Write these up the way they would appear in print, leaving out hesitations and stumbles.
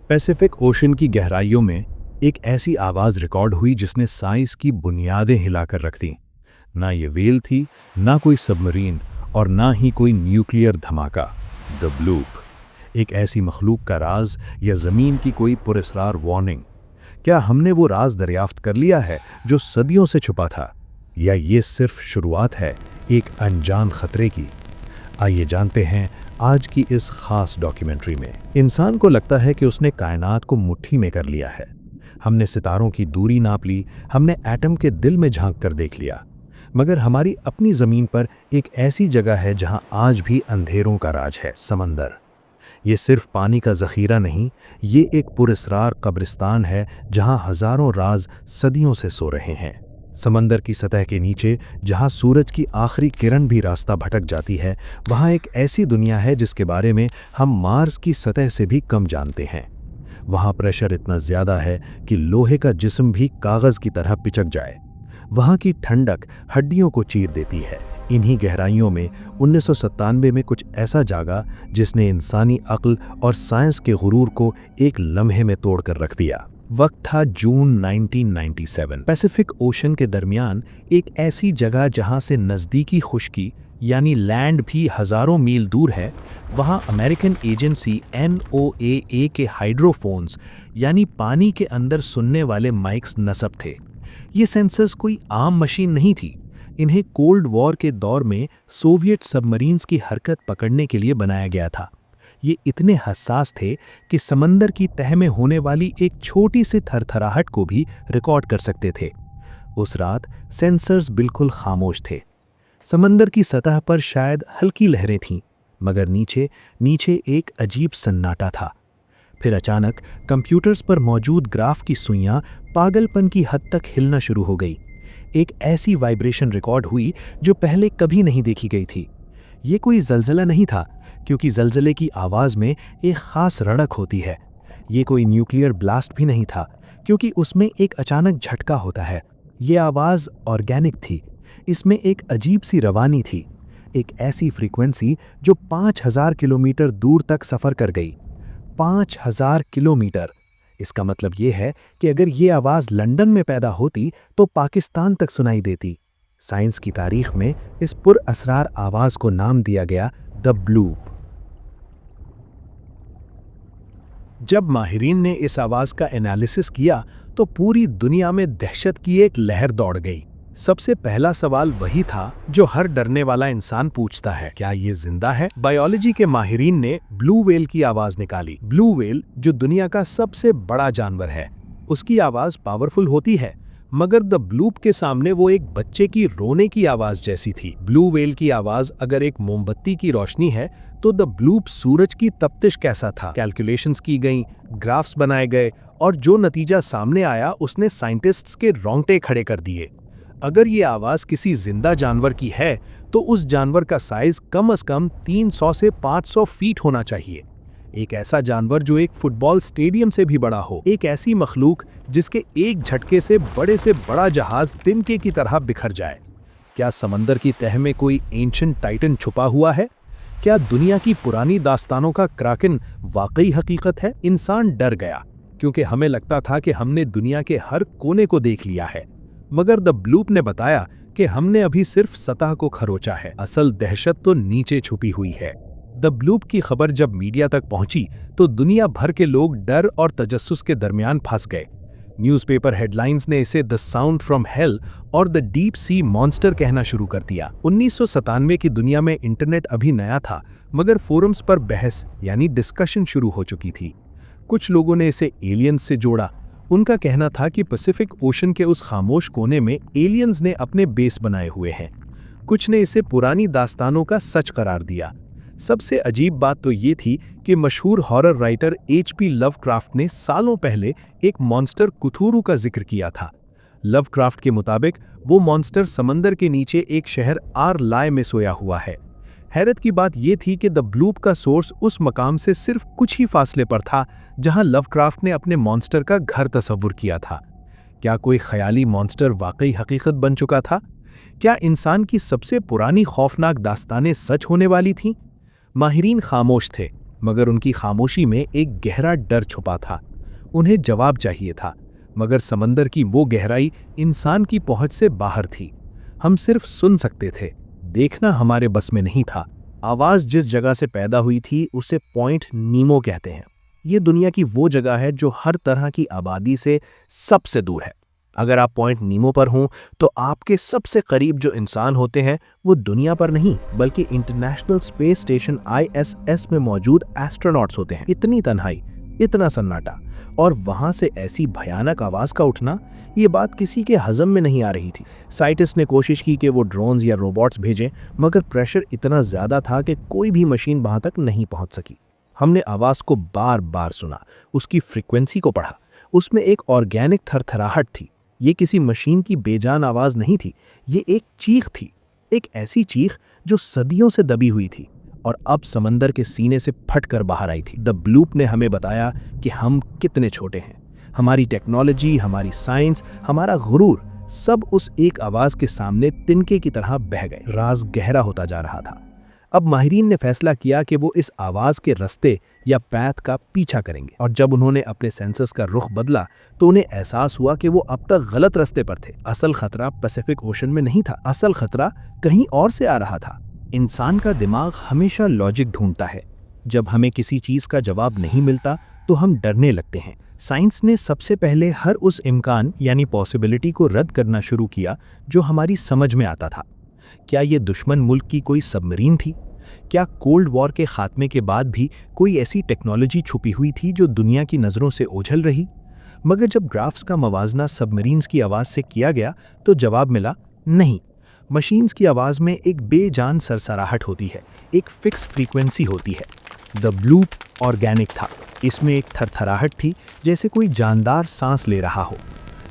Pacific ocean की गहराइयों में एक ऐसी आवाज़ रिकॉर्ड हुई जिसने साइंस की बुनियादें हिलाकर रख दी। ना ये व्हेल थी, ना कोई सबमरीन और ना ही कोई न्यूक्लियर धमाका। द ब्लूप, एक ऐसी मखलूक का राज या ज़मीन की कोई पुरस्रार वार्निंग। क्या हमने वो राज दरियाफ्त कर लिया है जो सदियों से छुपा था, या ये सिर्फ शुरुआत है एक अनजान खतरे की? आइए जानते हैं आज की इस खास डॉक्यूमेंट्री में। इंसान को लगता है कि उसने कायनात को मुट्ठी में कर लिया है। हमने सितारों की दूरी नाप ली, हमने एटम के दिल में झांक कर देख लिया। मगर हमारी अपनी ज़मीन पर एक ऐसी जगह है जहां आज भी अंधेरों का राज है, समंदर। ये सिर्फ पानी का ज़ख़ीरा नहीं, ये एक पुरस्रार कब्रिस्तान है जहां हज़ारों राज सदियों से सो रहे हैं। समंदर की सतह के नीचे, जहां सूरज की आखिरी किरण भी रास्ता भटक जाती है, वहां एक ऐसी दुनिया है जिसके बारे में हम मार्स की सतह से भी कम जानते हैं। वहां प्रेशर इतना ज़्यादा है कि लोहे का जिस्म भी कागज़ की तरह पिचक जाए। वहां की ठंडक हड्डियों को चीर देती है। इन्हीं गहराइयों में 1997 में कुछ ऐसा जागा जिसने इंसानी अक्ल और साइंस के गुरूर को एक लम्हे में तोड़कर रख दिया। वक्त था जून 1997। पैसिफिक ओशन के दरमियान एक ऐसी जगह जहां से नज़दीकी खुश्की यानी लैंड भी हज़ारों मील दूर है। वहां अमेरिकन एजेंसी NOAA के हाइड्रोफोन्स यानी पानी के अंदर सुनने वाले माइक्स नस्ब थे। ये सेंसर्स कोई आम मशीन नहीं थी। इन्हें कोल्ड वॉर के दौर में सोवियत सबमरीन्स की हरकत पकड़ने के लिए बनाया गया था। ये इतने हसास थे कि समंदर की तह में होने वाली एक छोटी सी थरथराहट को भी रिकॉर्ड कर सकते थे। उस रात सेंसर्स बिल्कुल खामोश थे। समंदर की सतह पर शायद हल्की लहरें थीं, मगर नीचे नीचे एक अजीब सन्नाटा था। फिर अचानक कंप्यूटर्स पर मौजूद ग्राफ की सुइयां पागलपन की हद तक हिलना शुरू हो गई। एक ऐसी वाइब्रेशन रिकॉर्ड हुई जो पहले कभी नहीं देखी गई थी। ये कोई जलजला नहीं था, क्योंकि जलजले की आवाज़ में एक ख़ास रड़क होती है। ये कोई न्यूक्लियर ब्लास्ट भी नहीं था, क्योंकि उसमें एक अचानक झटका होता है। ये आवाज़ ऑर्गेनिक थी। इसमें एक अजीब सी रवानी थी, एक ऐसी फ्रीक्वेंसी जो 5000 किलोमीटर दूर तक सफ़र कर गई। 5000 किलोमीटर! इसका मतलब ये है कि अगर ये आवाज़ लंदन में पैदा होती तो पाकिस्तान तक सुनाई देती। साइंस की तारीख में इस पुरअसरार आवाज़ को नाम दिया गया द ब्लूप। जब माहिरीन ने इस आवाज़ का एनालिसिस किया तो पूरी दुनिया में दहशत की एक लहर दौड़ गई। सबसे पहला सवाल वही था जो हर डरने वाला इंसान पूछता है, क्या ये जिंदा है? बायोलॉजी के माहिरीन ने ब्लू व्हेल की आवाज़ निकाली। ब्लू व्हेल, जो दुनिया का सबसे बड़ा जानवर है, उसकी आवाज़ पावरफुल होती है, मगर द ब्लूप के सामने वो एक बच्चे की रोने की आवाज़ जैसी थी। ब्लू व्हेल की आवाज़ अगर एक मोमबत्ती की रोशनी है, तो द ब्लूप सूरज की तप्तिश कैसा था? कैलकुलेशंस की गई, ग्राफ्स बनाए गए, और जो नतीजा सामने आया उसने साइंटिस्ट्स के रोंगटे खड़े कर दिए। अगर ये आवाज़ किसी जिंदा जानवर की है तो उस जानवर का साइज कम से कम 300 से 500 फीट होना चाहिए। एक ऐसा जानवर जो एक फुटबॉल स्टेडियम से भी बड़ा हो। एक ऐसी मखलूक जिसके एक झटके से बड़ा जहाज तिनके की तरह बिखर जाए। क्या समंदर की तह में कोई एंशिएंट टाइटन छुपा हुआ है? क्या दुनिया की पुरानी दास्तानों का क्राकन वाकई हकीकत है? इंसान डर गया, क्योंकि हमें लगता था कि हमने दुनिया के हर कोने को देख लिया है। मगर द ब्लूप ने बताया कि हमने अभी सिर्फ सतह को खरोचा है। असल दहशत तो नीचे छुपी हुई है। द ब्लूप की खबर जब मीडिया तक पहुंची तो दुनिया भर के लोग डर और तजस्सुस के दरमियान फंस गए। न्यूज़पेपर हेडलाइंस ने इसे द साउंड फ्रॉम हेल और द डीप सी मॉन्स्टर कहना शुरू कर दिया। 1997 की दुनिया में इंटरनेट अभी नया था, मगर फोरम्स पर बहस यानी डिस्कशन शुरू हो चुकी थी। कुछ लोगों ने इसे एलियंस से जोड़ा। उनका कहना था कि पैसिफिक ओशन के उस खामोश कोने में एलियंस ने अपने बेस बनाए हुए हैं। कुछ ने इसे पुरानी दास्तानों का सच करार दिया। सबसे अजीब बात तो ये थी कि मशहूर हॉरर राइटर HP लवक्राफ्ट ने सालों पहले एक मॉन्स्टर कुथूरू का जिक्र किया था। लवक्राफ्ट के मुताबिक वो मॉन्स्टर समंदर के नीचे एक शहर आर-लाय में सोया हुआ है। हैरत की बात यह थी कि द ब्लूप का सोर्स उस मकाम से सिर्फ कुछ ही फासले पर था जहां लवक्राफ्ट ने अपने मॉन्स्टर का घर तस्वुर किया था। क्या कोई ख्याली मॉन्स्टर वाकई हकीकत बन चुका था? क्या इंसान की सबसे पुरानी खौफनाक दास्तानें सच होने वाली थीं? माहिरीन खामोश थे, मगर उनकी खामोशी में एक गहरा डर छुपा था। उन्हें जवाब चाहिए था, मगर समंदर की वो गहराई इंसान की पहुंच से बाहर थी। हम सिर्फ सुन सकते थे, देखना हमारे बस में नहीं था। आवाज जिस जगह से पैदा हुई थी उसे पॉइंट नीमो कहते हैं। ये दुनिया की वो जगह है जो हर तरह की आबादी से सबसे दूर है। अगर आप पॉइंट नीमो पर हों तो आपके सबसे करीब जो इंसान होते हैं वो दुनिया पर नहीं बल्कि इंटरनेशनल स्पेस स्टेशन ISS में मौजूद एस्ट्रोनॉट्स होते हैं। इतनी तन्हाई, इतना सन्नाटा और वहां से ऐसी भयानक आवाज का उठना, ये बात किसी के हजम में नहीं आ रही थी। साइंटिस्ट ने कोशिश की कि वो ड्रोन्स या रोबोट्स भेजें, मगर प्रेशर इतना ज्यादा था कि कोई भी मशीन वहां तक नहीं पहुंच सकी। हमने आवाज को बार बार सुना, उसकी फ्रीक्वेंसी को पढ़ा। उसमें एक ऑर्गेनिक थरथराहट थी। ये किसी मशीन की बेजान आवाज नहीं थी, ये एक चीख थी, एक ऐसी चीख जो सदियों से दबी हुई थी और अब समंदर के सीने से फटकर बाहर आई थी। द ब्लूप ने हमें बताया कि हम कितने छोटे हैं। हमारी टेक्नोलॉजी, हमारी साइंस, हमारा गुरूर, सब उस एक आवाज के सामने तिनके की तरह बह गए। राज गहरा होता जा रहा था। अब माहिरीन ने फैसला किया कि वो इस आवाज के रास्ते या पैथ का पीछा करेंगे, और जब उन्होंने अपने सेंसर्स का रुख बदला तो उन्हें एहसास हुआ कि वो अब तक गलत रास्ते पर थे। असल खतरा पैसिफिक ओशन में नहीं था, असल खतरा कहीं और से आ रहा था। इंसान का दिमाग हमेशा लॉजिक ढूंढता है। जब हमें किसी चीज का जवाब नहीं मिलता तो हम डरने लगते हैं। साइंस ने सबसे पहले हर उस इम्कान यानी पॉसिबिलिटी को रद्द करना शुरू किया जो हमारी समझ में आता था। क्या ये दुश्मन मुल्क की कोई सबमरीन थी? क्या कोल्ड वॉर के खात्मे के बाद भी कोई ऐसी टेक्नोलॉजी छुपी हुई थी जो दुनिया की नज़रों से ओझल रही? मगर जब ग्राफ्स का मवाजना सबमरीन्स की आवाज़ से किया गया तो जवाब मिला, नहीं। मशीन्स की आवाज़ में एक बेजान सरसराहट होती है, एक फिक्स फ्रीक्वेंसी होती है। द ब्लूप ऑर्गेनिक था। इसमें एक थरथराहट थी, जैसे कोई जानदार सांस ले रहा हो।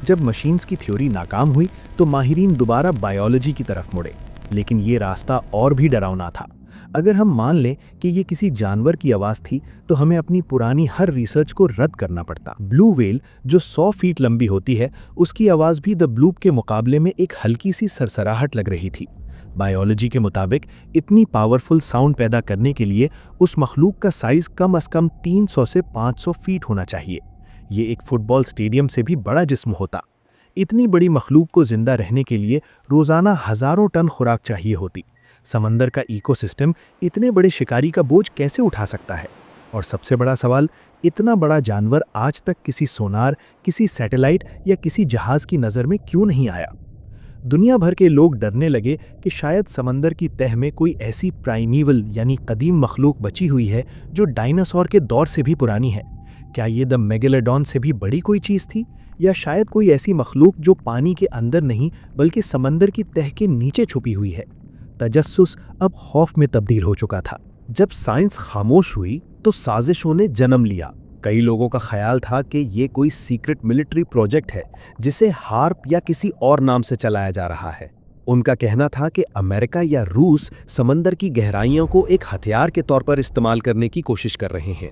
जब मशीन्स की थ्योरी नाकाम हुई तो माहिरीन दोबारा बायोलॉजी की तरफ मुड़े, लेकिन ये रास्ता और भी डरावना था। अगर हम मान लें कि ये किसी जानवर की आवाज़ थी तो हमें अपनी पुरानी हर रिसर्च को रद्द करना पड़ता। ब्लू व्हेल जो 100 फीट लंबी होती है, उसकी आवाज़ भी द ब्लूप के मुकाबले में एक हल्की सी सरसराहट लग रही थी। बायोलॉजी के मुताबिक इतनी पावरफुल साउंड पैदा करने के लिए उस मखलूक का साइज़ कम अज़ कम 300 से 500 फीट होना चाहिए। ये एक फुटबॉल स्टेडियम से भी बड़ा जिस्म होता। इतनी बड़ी मखलूक को जिंदा रहने के लिए रोज़ाना हज़ारों टन खुराक चाहिए होती। समंदर का इकोसिस्टम इतने बड़े शिकारी का बोझ कैसे उठा सकता है? और सबसे बड़ा सवाल, इतना बड़ा जानवर आज तक किसी सोनार, किसी सैटेलाइट या किसी जहाज़ की नज़र में क्यों नहीं आया? दुनिया भर के लोग डरने लगे कि शायद समंदर की तह में कोई ऐसी प्राइमीवल यानी कदीम मखलूक बची हुई है जो डायनासोर के दौर से भी पुरानी है। क्या ये द मेगेलोडॉन से भी बड़ी कोई चीज़ थी, या शायद कोई ऐसी मखलूक जो पानी के अंदर नहीं बल्कि समंदर की तह के नीचे छुपी हुई है? तजस्सुस अब खौफ में तब्दील हो चुका था। जब साइंस खामोश हुई तो साजिशों ने जन्म लिया। कई लोगों का ख्याल था कि ये कोई सीक्रेट मिलिट्री प्रोजेक्ट है जिसे हार्प या किसी और नाम से चलाया जा रहा है। उनका कहना था कि अमेरिका या रूस समंदर की गहराइयों को एक हथियार के तौर पर इस्तेमाल करने की कोशिश कर रहे हैं।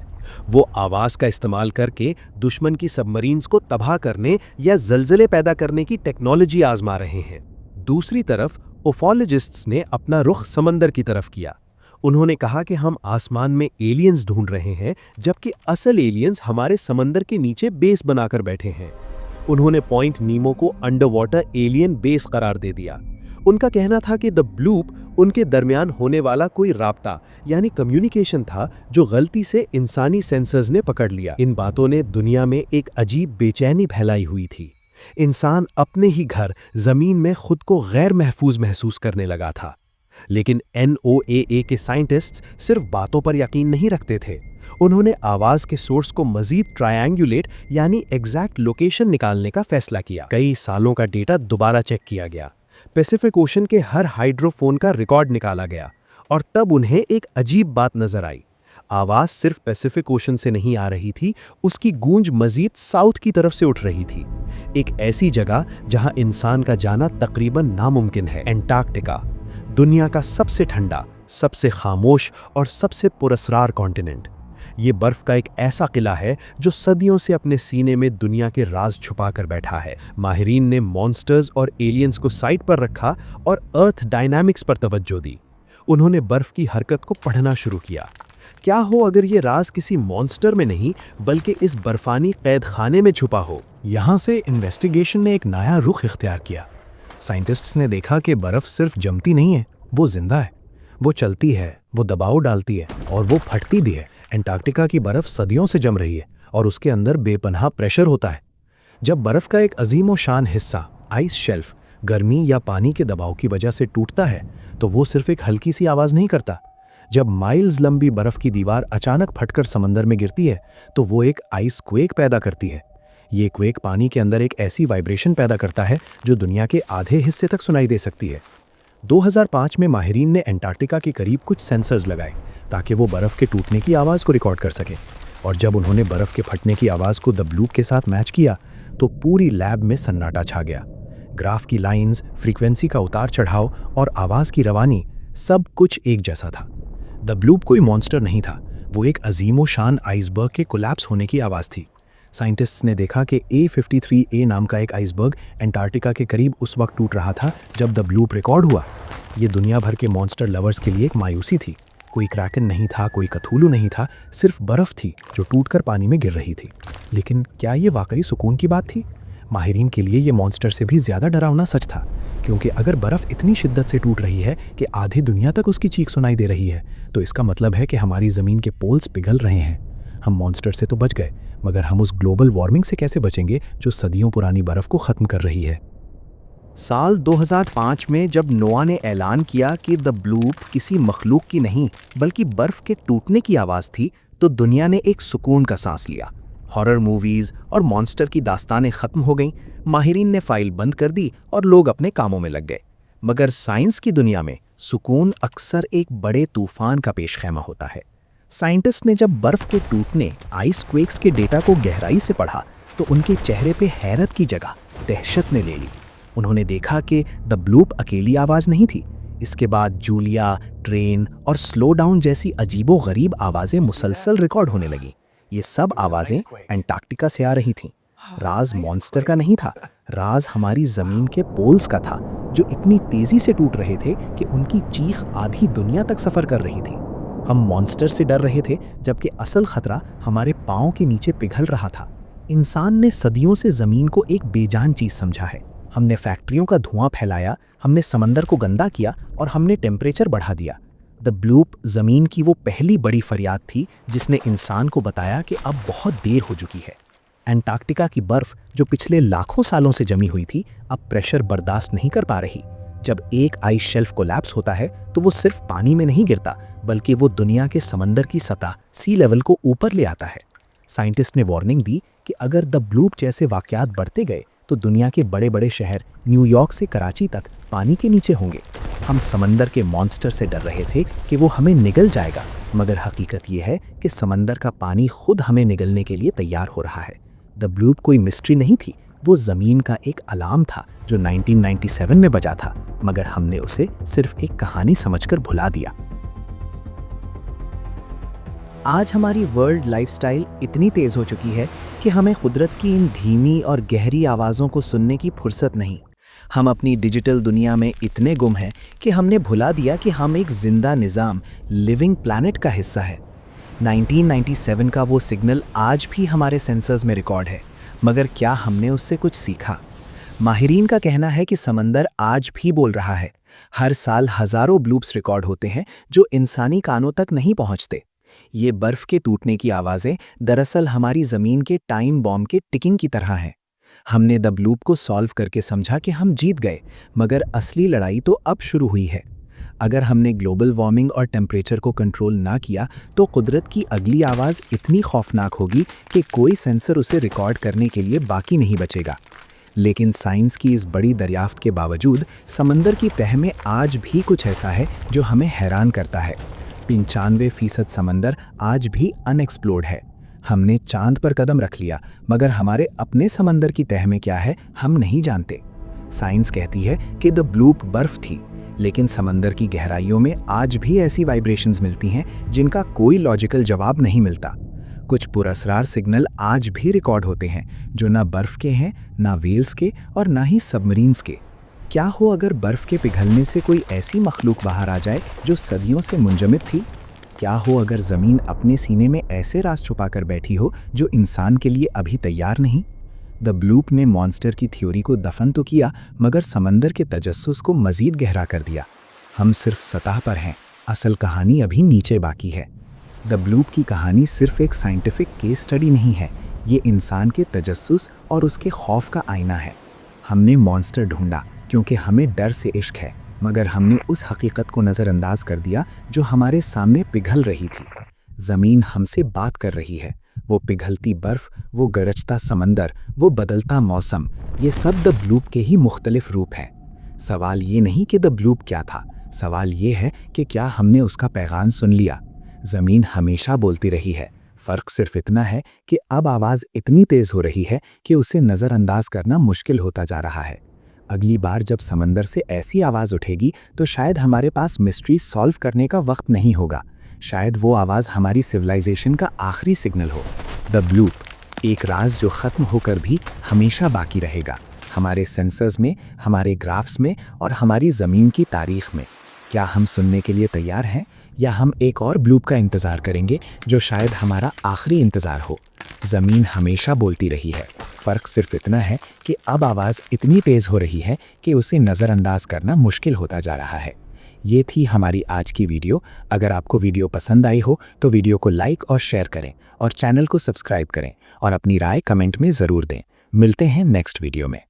वो आवाज़ का इस्तेमाल करके दुश्मन की सबमरीन्स को तबाह करने या जलजले पैदा करने की टेक्नोलॉजी आजमा रहे हैं। दूसरी तरफ उफोलॉजिस्ट्स ने अपना रुख समंदर की तरफ किया। उन्होंने कहा कि हम आसमान में एलियंस ढूंढ रहे हैं, जबकि असल एलियंस हमारे समंदर के नीचे बेस बनाकर बैठे हैं। उन्होंने पॉइंट नीमो को अंडर वाटर एलियन बेस करार दे दिया। उनका कहना था कि द ब्लूप उनके दरमियान होने वाला कोई राब्ता यानी कम्युनिकेशन था जो गलती से इंसानी सेंसर्स ने पकड़ लिया। इन बातों ने दुनिया में एक अजीब बेचैनी फैलाई हुई थी। इंसान अपने ही घर जमीन में खुद को गैर महफूज महसूस करने लगा था। लेकिन NOAA के साइंटिस्ट्स सिर्फ बातों पर यकीन नहीं रखते थे। उन्होंने आवाज के सोर्स को मजीद ट्रायंगुलेट यानी एग्जैक्ट लोकेशन निकालने का फैसला किया। कई सालों का डेटा दोबारा चेक किया गया। पैसिफिक ओशन के हर हाइड्रोफोन का रिकॉर्ड निकाला गया और तब उन्हें एक अजीब बात नजर आई। आवाज सिर्फ पैसिफिक ओशन से नहीं आ रही थी, उसकी गूंज मजीद साउथ की तरफ से उठ रही थी। एक ऐसी जगह जहां इंसान का जाना तकरीबन नामुमकिन है। एंटार्क्टिका, दुनिया का सबसे ठंडा, सबसे खामोश और सबसे पुरस्रार कॉन्टिनेंट। ये बर्फ का एक ऐसा किला है जो सदियों से अपने सीने में दुनिया के राज छुपा कर बैठा है। माहिरीन ने मॉन्स्टर्स और एलियंस को साइड पर रखा और अर्थ डायनामिक्स पर तवज्जो दी। उन्होंने बर्फ की हरकत को पढ़ना शुरू किया। क्या हो अगर ये राज किसी मॉन्स्टर में नहीं बल्कि इस बर्फानी कैद खाने में छुपा हो। यहाँ से इन्वेस्टिगेशन ने एक नया रुख इख्तियार किया। साइंटिस्ट्स ने देखा कि बर्फ सिर्फ जमती नहीं है, वो जिंदा है। वो चलती है, वो दबाव डालती है और वो फटती भी है। एंटार्क्टिका की बर्फ सदियों से जम रही है और उसके अंदर बेपनाह प्रेशर होता है। जब बर्फ का एक अजीम व शान हिस्सा आइस शेल्फ गर्मी या पानी के दबाव की वजह से टूटता है तो वो सिर्फ एक हल्की सी आवाज़ नहीं करता। जब माइल्स लंबी बर्फ की दीवार अचानक फटकर समंदर में गिरती है तो वो एक आइस क्वेक पैदा करती है। ये क्वेक पानी के अंदर एक ऐसी वाइब्रेशन पैदा करता है जो दुनिया के आधे हिस्से तक सुनाई दे सकती है। 2005 में माहिरीन ने एंटार्क्टिका के करीब कुछ सेंसर्स लगाए ताकि वो बर्फ़ के टूटने की आवाज़ को रिकॉर्ड कर सकें। और जब उन्होंने बर्फ़ के फटने की आवाज़ को द ब्लूप के साथ मैच किया तो पूरी लैब में सन्नाटा छा गया। ग्राफ की लाइंस, फ्रीक्वेंसी का उतार चढ़ाव और आवाज़ की रवानी सब कुछ एक जैसा था। द ब्लूप कोई मॉन्स्टर नहीं था, वो एक अजीमो शान आइसबर्ग के कोलैप्स होने की आवाज़ थी। साइंटिस्ट्स ने देखा कि A53A नाम का एक आइसबर्ग एंटार्क्टिका के करीब उस वक्त टूट रहा था जब द ब्लूप रिकॉर्ड हुआ। ये दुनिया भर के मॉन्स्टर लवर्स के लिए एक मायूसी थी। कोई क्रैकन नहीं था, कोई कथूलू नहीं था, सिर्फ बर्फ़ थी जो टूटकर पानी में गिर रही थी। लेकिन क्या ये वाकई सुकून की बात थी? माहिरीन के लिए ये मॉन्स्टर से भी ज़्यादा डरावना सच था, क्योंकि अगर बर्फ़ इतनी शिद्दत से टूट रही है कि आधी दुनिया तक उसकी चीख सुनाई दे रही है तो इसका मतलब है कि हमारी ज़मीन के पोल्स पिघल रहे हैं। हम मॉन्स्टर से तो बच गए, मगर हम उस ग्लोबल वार्मिंग से कैसे बचेंगे जो सदियों पुरानी बर्फ़ को ख़त्म कर रही है। साल 2005 में जब नोआ ने ऐलान किया कि द ब्लूप किसी मखलूक की नहीं बल्कि बर्फ़ के टूटने की आवाज़ थी तो दुनिया ने एक सुकून का सांस लिया। हॉरर मूवीज़ और मॉन्स्टर की दास्तानें ख़त्म हो गईं, माहिरीन ने फाइल बंद कर दी और लोग अपने कामों में लग गए। मगर साइंस की दुनिया में सुकून अक्सर एक बड़े तूफान का पेशखैमा होता है। साइंटिस्ट ने जब बर्फ़ के टूटने आइस क्वेक्स के डेटा को गहराई से पढ़ा तो उनके चेहरे पे हैरत की जगह दहशत ने ले ली। उन्होंने देखा कि द ब्लूप अकेली आवाज़ नहीं थी। इसके बाद जूलिया, ट्रेन और स्लो डाउन जैसी अजीबो गरीब आवाज़ें मुसलसल रिकॉर्ड होने लगीं। ये सब आवाज़ें एंटार्क्टिका से आ रही थीं। राज मॉन्स्टर का नहीं था, राज हमारी ज़मीन के पोल्स का था जो इतनी तेज़ी से टूट रहे थे कि उनकी चीख आधी दुनिया तक सफ़र कर रही थी। हम मॉन्स्टर से डर रहे थे जबकि असल ख़तरा हमारे पाँव के नीचे पिघल रहा था। इंसान ने सदियों से ज़मीन को एक बेजान चीज़ समझा है। हमने फैक्ट्रियों का धुआं फैलाया, हमने समंदर को गंदा किया और हमने टेम्परेचर बढ़ा दिया। द ब्लूप ज़मीन की वो पहली बड़ी फरियाद थी जिसने इंसान को बताया कि अब बहुत देर हो चुकी है। एंटार्क्टिका की बर्फ़ जो पिछले लाखों सालों से जमी हुई थी अब प्रेशर बर्दाश्त नहीं कर पा रही। जब एक आइस शेल्फ कोलैप्स होता है तो वो सिर्फ पानी में नहीं गिरता बल्कि वो दुनिया के समंदर की सतह सी लेवल को ऊपर ले आता है। साइंटिस्ट ने वार्निंग दी कि अगर द ब्लूप जैसे वाक़यात बढ़ते गए तो दुनिया के बड़े बड़े शहर न्यूयॉर्क से कराची तक पानी के नीचे होंगे। हम समंदर के मॉन्स्टर से डर रहे थे कि वो हमें निगल जाएगा, मगर हकीकत ये है कि समंदर का पानी खुद हमें निगलने के लिए तैयार हो रहा है। द ब्लूप कोई मिस्ट्री नहीं थी, वो ज़मीन का एक अलार्म था जो 1997 में बजा था, मगर हमने उसे सिर्फ एक कहानी समझकर भुला दिया। आज हमारी वर्ल्ड लाइफस्टाइल इतनी तेज़ हो चुकी है कि हमें कुदरत की इन धीमी और गहरी आवाज़ों को सुनने की फुर्सत नहीं। हम अपनी डिजिटल दुनिया में इतने गुम हैं कि हमने भुला दिया कि हम एक जिंदा निज़ाम, लिविंग प्लैनेट का हिस्सा है। 1997 का वो सिग्नल आज भी हमारे सेंसर्स में रिकॉर्ड है, मगर क्या हमने उससे कुछ सीखा? माहिरीन का कहना है कि समंदर आज भी बोल रहा है। हर साल हज़ारों ब्लूप्स रिकॉर्ड होते हैं जो इंसानी कानों तक नहीं पहुंचते। ये बर्फ़ के टूटने की आवाज़ें दरअसल हमारी ज़मीन के टाइम बॉम्ब के टिकिंग की तरह हैं। हमने द ब्लूप को सॉल्व करके समझा कि हम जीत गए, मगर असली लड़ाई तो अब शुरू हुई है। अगर हमने ग्लोबल वार्मिंग और टेम्परेचर को कंट्रोल ना किया तो कुदरत की अगली आवाज़ इतनी खौफनाक होगी कि कोई सेंसर उसे रिकॉर्ड करने के लिए बाकी नहीं बचेगा। लेकिन साइंस की इस बड़ी दरियाफ्त के बावजूद समंदर की तह में आज भी कुछ ऐसा है जो हमें हैरान करता है। 95% समंदर आज भी अनएक्सप्लोर्ड है। हमने चांद पर कदम रख लिया, मगर हमारे अपने समंदर की तह में क्या है हम नहीं जानते। साइंस कहती है कि द ब्लूप बर्फ थी, लेकिन समंदर की गहराइयों में आज भी ऐसी वाइब्रेशंस मिलती हैं जिनका कोई लॉजिकल जवाब नहीं मिलता। कुछ पुरअसरार सिग्नल आज भी रिकॉर्ड होते हैं जो ना बर्फ के हैं, ना वेल्स के और ना ही सबमरीन्स के। क्या हो अगर बर्फ के पिघलने से कोई ऐसी मखलूक बाहर आ जाए जो सदियों से मुंजमद थी? क्या हो अगर ज़मीन अपने सीने में ऐसे राज छुपाकर बैठी हो जो इंसान के लिए अभी तैयार नहीं? द ब्लूप ने मॉन्स्टर की थ्योरी को दफन तो किया, मगर समंदर के तजस्सुस को मजीद गहरा कर दिया। हम सिर्फ सतह पर हैं, असल कहानी अभी नीचे बाकी है। द ब्लूप की कहानी सिर्फ एक साइंटिफिक केस स्टडी नहीं है, ये इंसान के तजस्सुस और उसके खौफ का आईना है। हमने मॉन्स्टर ढूंढा क्योंकि हमें डर से इश्क है, मगर हमने उस हकीकत को नज़रअंदाज कर दिया जो हमारे सामने पिघल रही थी। ज़मीन हमसे बात कर रही है, वो पिघलती बर्फ, वो गरजता समंदर, वो बदलता मौसम, ये सब द ब्लूप के ही मुख्तलिफ रूप हैं। सवाल ये नहीं कि द ब्लूप क्या था, सवाल ये है कि क्या हमने उसका पैगाम सुन लिया। ज़मीन हमेशा बोलती रही है, फ़र्क सिर्फ इतना है कि अब आवाज़ इतनी तेज़ हो रही है कि उसे नज़रअंदाज करना मुश्किल होता जा रहा है। अगली बार जब समंदर से ऐसी आवाज़ उठेगी तो शायद हमारे पास मिस्ट्री सॉल्व करने का वक्त नहीं होगा। शायद वो आवाज़ हमारी सिविलाइजेशन का आखिरी सिग्नल हो। द ब्लूप, एक राज जो ख़त्म होकर भी हमेशा बाकी रहेगा, हमारे सेंसर्स में, हमारे ग्राफ्स में और हमारी ज़मीन की तारीख़ में। क्या हम सुनने के लिए तैयार हैं, या हम एक और ब्लूप का इंतज़ार करेंगे जो शायद हमारा आखिरी इंतज़ार हो? ज़मीन हमेशा बोलती रही है, फ़र्क सिर्फ इतना है कि अब आवाज़ इतनी तेज़ हो रही है कि उसे नज़रअंदाज करना मुश्किल होता जा रहा है। ये थी हमारी आज की वीडियो। अगर आपको वीडियो पसंद आई हो तो वीडियो को लाइक और शेयर करें और चैनल को सब्सक्राइब करें और अपनी राय कमेंट में ज़रूर दें। मिलते हैं नेक्स्ट वीडियो में।